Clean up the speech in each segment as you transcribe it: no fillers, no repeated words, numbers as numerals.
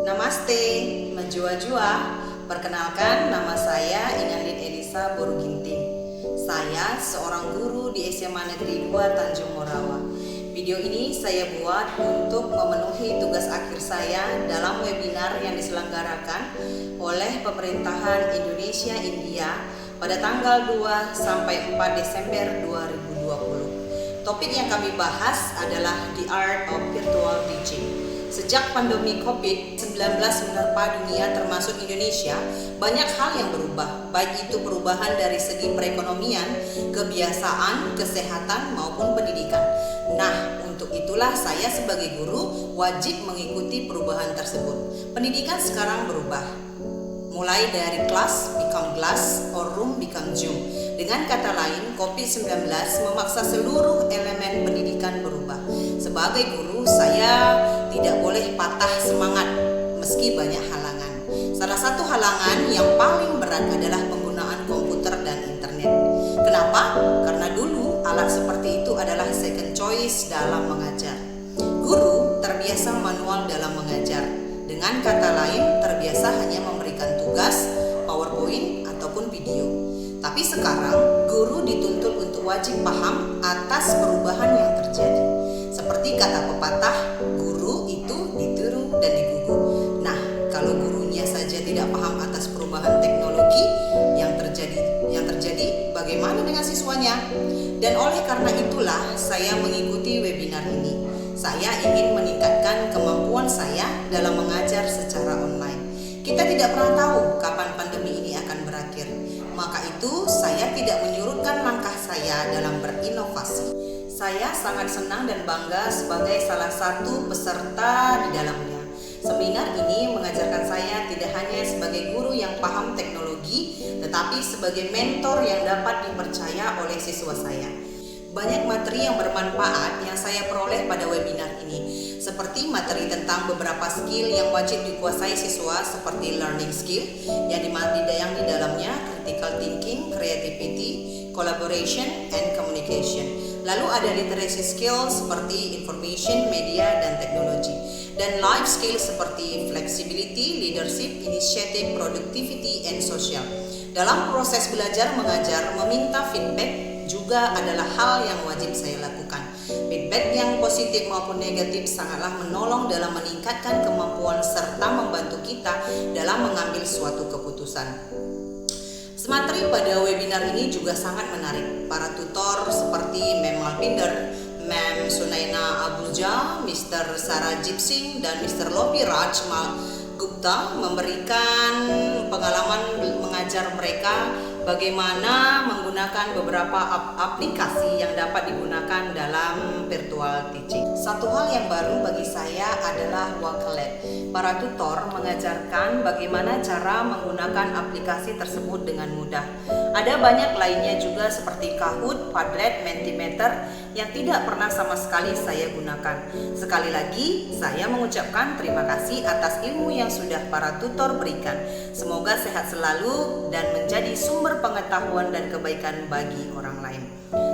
Namaste, Menjua-jua. Perkenalkan, nama saya Inandin Elisa Boruginting. Saya seorang guru di SMA Negeri 2 Tanjung Morawa. Video ini saya buat untuk memenuhi tugas akhir saya dalam webinar yang diselenggarakan oleh Pemerintahan Indonesia India pada tanggal 2 sampai 4 Desember 2020. Topik yang kami bahas adalah The Art of Virtual Teaching. Sejak pandemi COVID-19 menerpa dunia termasuk Indonesia, banyak hal yang berubah, baik itu perubahan dari segi perekonomian, kebiasaan, kesehatan, maupun pendidikan. Nah, untuk itulah saya sebagai guru wajib mengikuti perubahan tersebut. Pendidikan sekarang berubah, mulai dari class become glass or room become Zoom. Dengan kata lain, COVID-19 memaksa seluruh elemen pendidikan berubah. Sebagai guru, saya tidak boleh patah semangat meski banyak halangan. Salah satu halangan yang paling berat adalah penggunaan komputer dan internet. Kenapa? Karena dulu alat seperti itu adalah second choice dalam mengajar. Guru terbiasa manual dalam mengajar. Dengan kata lain, terbiasa hanya memberikan tugas, PowerPoint, ataupun video. Tapi sekarang, guru dituntut untuk wajib paham atas perubahan yang terjadi. Seperti kata pepatah, guru itu ditiru dan digugu. Nah, kalau gurunya saja tidak paham atas perubahan teknologi yang terjadi, bagaimana dengan siswanya? Dan oleh karena itulah saya mengikuti webinar ini. Saya ingin meningkatkan kemampuan saya dalam mengajar secara online. Kita tidak pernah tahu kapan pandemi ini akan berakhir. Maka itu saya tidak menyurutkan langkah saya dalam berinovasi. Saya sangat senang dan bangga sebagai salah satu peserta di dalamnya. Seminar ini mengajarkan saya tidak hanya sebagai guru yang paham teknologi, tetapi sebagai mentor yang dapat dipercaya oleh siswa saya. Banyak materi yang bermanfaat yang saya peroleh pada webinar ini, seperti materi tentang beberapa skill yang wajib dikuasai siswa seperti learning skill yang di dalamnya critical thinking, creativity, collaboration, and communication. Lalu ada literacy skill seperti information, media, dan teknologi. Dan life skill seperti flexibility, leadership, initiative, productivity, and social. Dalam proses belajar mengajar, meminta feedback juga adalah hal yang wajib saya lakukan. Feedback yang positif maupun negatif sangatlah menolong dalam meningkatkan kemampuan serta membantu kita dalam mengambil suatu keputusan. Materi pada webinar ini juga sangat menarik. Para tutor seperti Mem Malpinder, Mem Sunaina Abuja, Mr. Sarajip Singh, dan Mr. Lopi Raj Gupta memberikan pengalaman mengajar mereka bagaimana menggunakan beberapa aplikasi yang dapat digunakan dalam virtual teaching. Satu hal yang baru bagi saya adalah Wakelet. Para tutor mengajarkan bagaimana cara menggunakan aplikasi tersebut dengan mudah. Ada banyak lainnya juga seperti Kahoot, Padlet, Mentimeter yang tidak pernah sama sekali saya gunakan. Sekali lagi, saya mengucapkan terima kasih atas ilmu yang sudah para tutor berikan. Semoga sehat selalu dan menjadi sumber pengetahuan dan kebaikan bagi orang lain.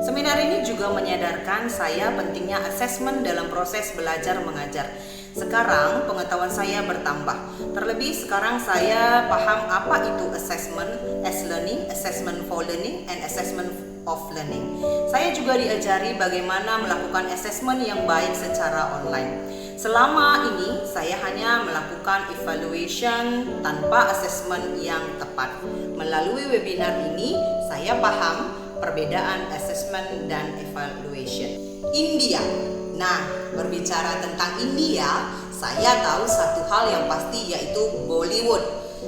Seminar ini juga menyadarkan saya pentingnya asesmen dalam proses belajar mengajar. Sekarang pengetahuan saya bertambah. Terlebih sekarang saya paham apa itu assessment as learning, assessment for learning, and assessment of learning. Saya juga diajari bagaimana melakukan assessment yang baik secara online. Selama ini saya hanya melakukan evaluation tanpa assessment yang tepat. Melalui webinar ini saya paham perbedaan assessment dan evaluation. India. Nah, berbicara tentang India, saya tahu satu hal yang pasti, yaitu Bollywood.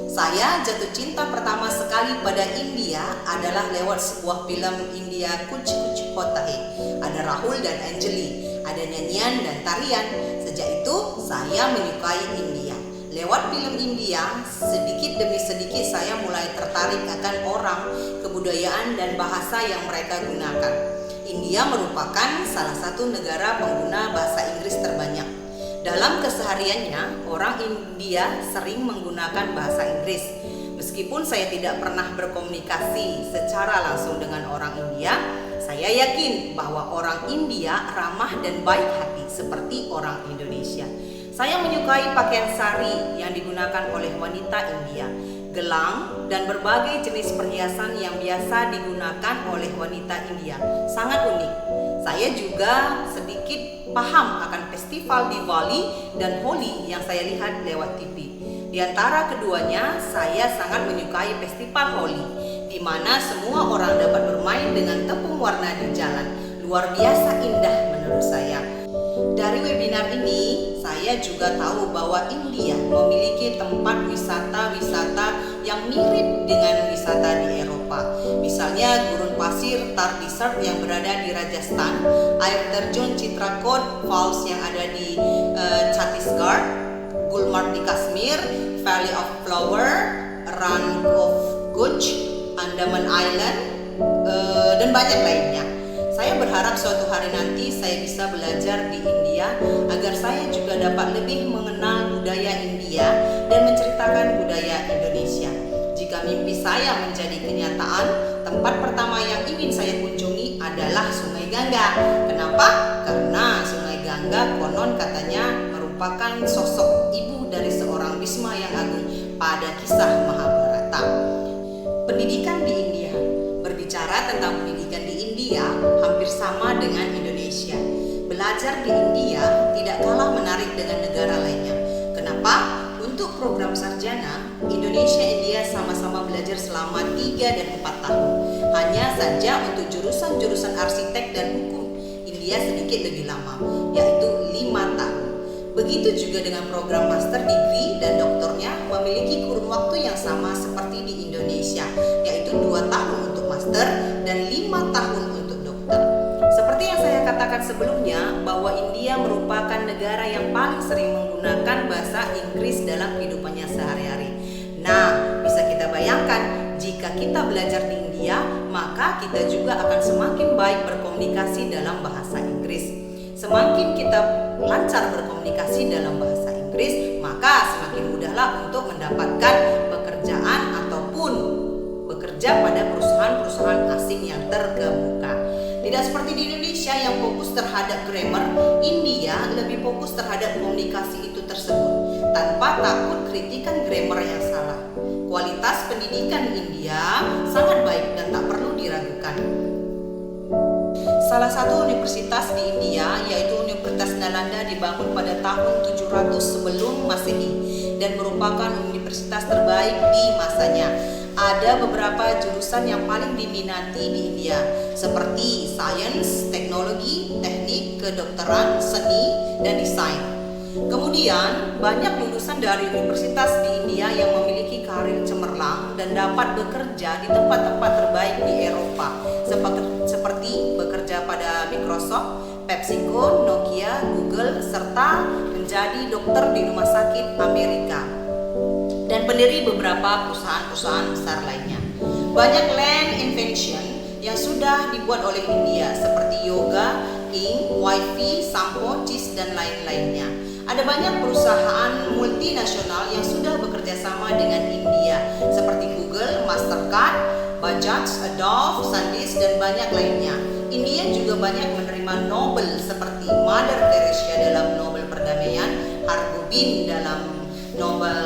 Saya jatuh cinta pertama sekali pada India adalah lewat sebuah film India Kuch Kuch Hota Hai. Ada Rahul dan Anjali, ada nyanyian dan tarian. Sejak itu saya menyukai India. Lewat film India, sedikit demi sedikit saya mulai tertarik akan orang, kebudayaan, dan bahasa yang mereka gunakan. India merupakan salah satu negara pengguna bahasa Inggris terbanyak. Dalam kesehariannya, orang India sering menggunakan bahasa Inggris. Meskipun saya tidak pernah berkomunikasi secara langsung dengan orang India, saya yakin bahwa orang India ramah dan baik hati seperti orang Indonesia. Saya menyukai pakaian sari yang digunakan oleh wanita India, gelang, dan berbagai jenis perhiasan yang biasa digunakan oleh wanita India. Sangat unik. Saya juga sedikit paham akan festival Diwali dan Holi yang saya lihat lewat TV. Di antara keduanya, saya sangat menyukai festival Holi, di mana semua orang dapat bermain dengan tepung warna di jalan. Luar biasa indah menurut saya. Dari webinar ini, saya juga tahu bahwa India memiliki tempat wisata-wisata yang mirip dengan wisata di Eropa. Misalnya gurun pasir Thar Desert yang berada di Rajasthan, air terjun Chitrakoot Falls yang ada di Chhattisgarh, Gulmarg di Kashmir, Valley of Flower, Rann of Kutch, Andaman Island, dan banyak lainnya. Saya berharap suatu hari nanti saya bisa belajar di India agar saya juga dapat lebih mengenal budaya India dan menceritakan budaya Indonesia. Jika mimpi saya menjadi kenyataan, tempat pertama yang ingin saya kunjungi adalah Sungai Gangga. Kenapa? Karena Sungai Gangga konon katanya merupakan sosok ibu dari seorang Bhisma yang agung pada kisah Mahabharata. Pendidikan di India. Berbicara tentang pendidikan di India hampir sama dengan Indonesia. Belajar di India tidak kalah menarik dengan negara lainnya. Kenapa? Untuk program sarjana, Indonesia India sama-sama belajar selama 3 dan 4 tahun. Hanya saja untuk jurusan-jurusan arsitek dan hukum, India sedikit lebih lama, yaitu 5 tahun. Begitu juga dengan program master degree dan doktornya memiliki kurun waktu yang sama seperti di Indonesia, yaitu 2 tahun untuk master dan 5 tahun untuk dokter. Seperti yang saya katakan sebelumnya, bahwa India merupakan negara yang paling sering menggunakan bahasa Inggris dalam kehidupannya sehari-hari. Nah, bisa kita bayangkan, jika kita belajar di India, maka kita juga akan semakin baik berkomunikasi dalam bahasa Inggris. Semakin kita lancar berkomunikasi dalam bahasa Inggris, maka semakin mudahlah untuk mendapatkan pekerjaan ataupun bekerja pada perusahaan-perusahaan asing yang terkemuka. Tidak seperti di Indonesia yang fokus terhadap grammar, India lebih fokus terhadap komunikasi itu tersebut tanpa takut kritikan grammar yang salah. Kualitas pendidikan India sangat baik dan tak perlu diragukan. Salah satu universitas di India yaitu Universitas Nalanda dibangun pada tahun 700 sebelum Masehi dan merupakan universitas terbaik di masanya. Ada beberapa jurusan yang paling diminati di India seperti sains, teknologi, teknik, kedokteran, seni, dan desain. Kemudian banyak lulusan dari universitas di India yang memiliki karir cemerlang dan dapat bekerja di tempat-tempat terbaik di Eropa seperti bekerja pada Microsoft, PepsiCo, Nokia, Google, serta menjadi dokter di rumah sakit Amerika dan pendiri beberapa perusahaan-perusahaan besar lainnya. Banyak land invention yang sudah dibuat oleh India seperti yoga, ink, wifi, sampo, cheese, dan lain-lainnya. Ada banyak perusahaan multinasional yang sudah bekerja sama dengan India seperti Google, Mastercard, Bajaj, Adobe, SanDisk, dan banyak lainnya. India juga banyak menerima Nobel seperti Mother Teresa dalam Nobel Perdamaian, Hargobin dalam Nobel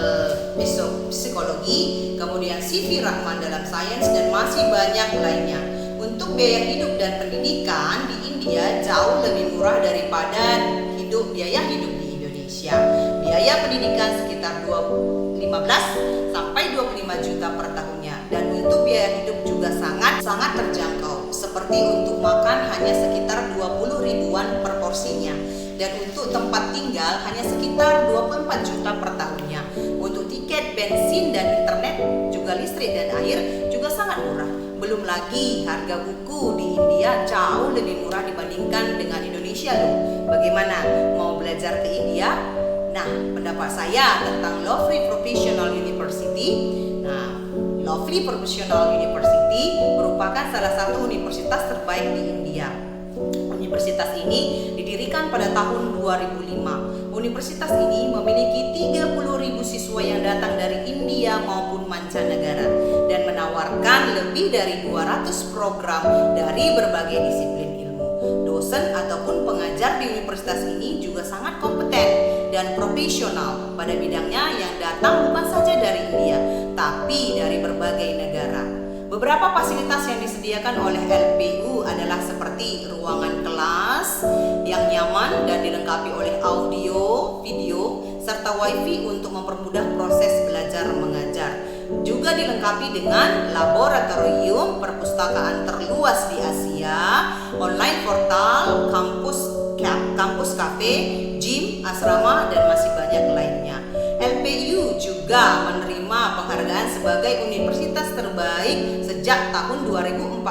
Psikologi, kemudian C.V. Rahman dalam sains, dan masih banyak lainnya. Untuk biaya hidup dan pendidikan di India jauh lebih murah daripada biaya hidup di Indonesia. Biaya pendidikan sekitar 15 sampai 25 juta per tahunnya, dan untuk biaya hidup juga sangat terjangkau. Seperti untuk makan hanya sekitar 20 ribuan per porsinya, dan untuk tempat tinggal hanya sekitar 24 juta per tahunnya. Untuk tiket bensin dan internet, juga listrik dan air juga sangat murah. Belum lagi harga buku di India jauh lebih murah dibandingkan dengan Indonesia loh. Bagaimana? Mau belajar ke India? Nah, pendapat saya tentang Lovely Professional University. Nah, Lovely Professional University merupakan salah satu universitas terbaik di India. Universitas ini didirikan pada tahun 2005. Universitas ini memiliki 30.000 siswa yang datang dari India maupun mancanegara dan menawarkan lebih dari 200 program dari berbagai disiplin ilmu. Dosen ataupun pengajar di universitas ini juga sangat kompeten dan profesional pada bidangnya yang datang bukan saja dari India, tapi dari berbagai negara. Beberapa fasilitas yang disediakan oleh LPU adalah seperti ruangan kelas yang nyaman dan dilengkapi oleh audio, video, serta wifi untuk mempermudah proses belajar mengajar. Juga dilengkapi dengan laboratorium perpustakaan terluas di Asia, online portal, kampus cafe, gym, asrama, dan masih banyak lainnya. LPU juga menerima penghargaan sebagai universitas terbaik sejak tahun 2014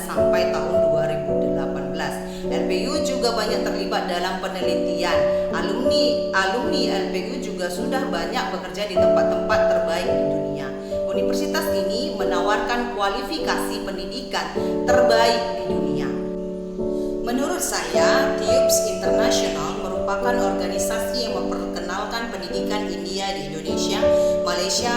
sampai tahun 2018. LPU juga banyak terlibat dalam penelitian. Alumni LPU juga sudah banyak bekerja di tempat-tempat terbaik di dunia. Universitas ini menawarkan kualifikasi pendidikan terbaik di dunia. Menurut saya, TIUPS International merupakan organisasi yang memperkenalkan pendidikan India di Indonesia, Malaysia,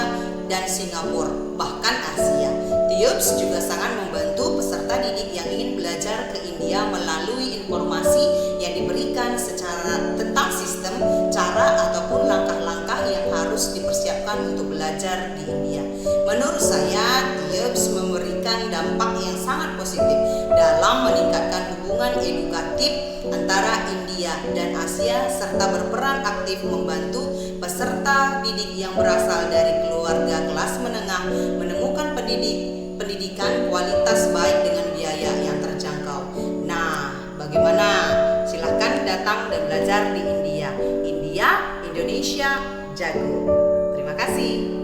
dan Singapura, bahkan Asia. TIUPS juga sangat membantu peserta didik yang ingin belajar ke India melalui informasi yang diberikan secara tentang sistem, cara, ataupun langkah-langkah yang harus dipersiapkan untuk belajar di India. Menurut saya, TIUPS memberikan dampak yang sangat positif dalam meningkatkan hubungan edukatif antara India dan Asia, serta berperan aktif membantu peserta didik yang berasal dari keluarga kelas menengah menemukan pendidikan kualitas baik dengan biaya yang terjangkau. Nah, bagaimana? Silahkan datang dan belajar di India. Indonesia jago. Terima kasih.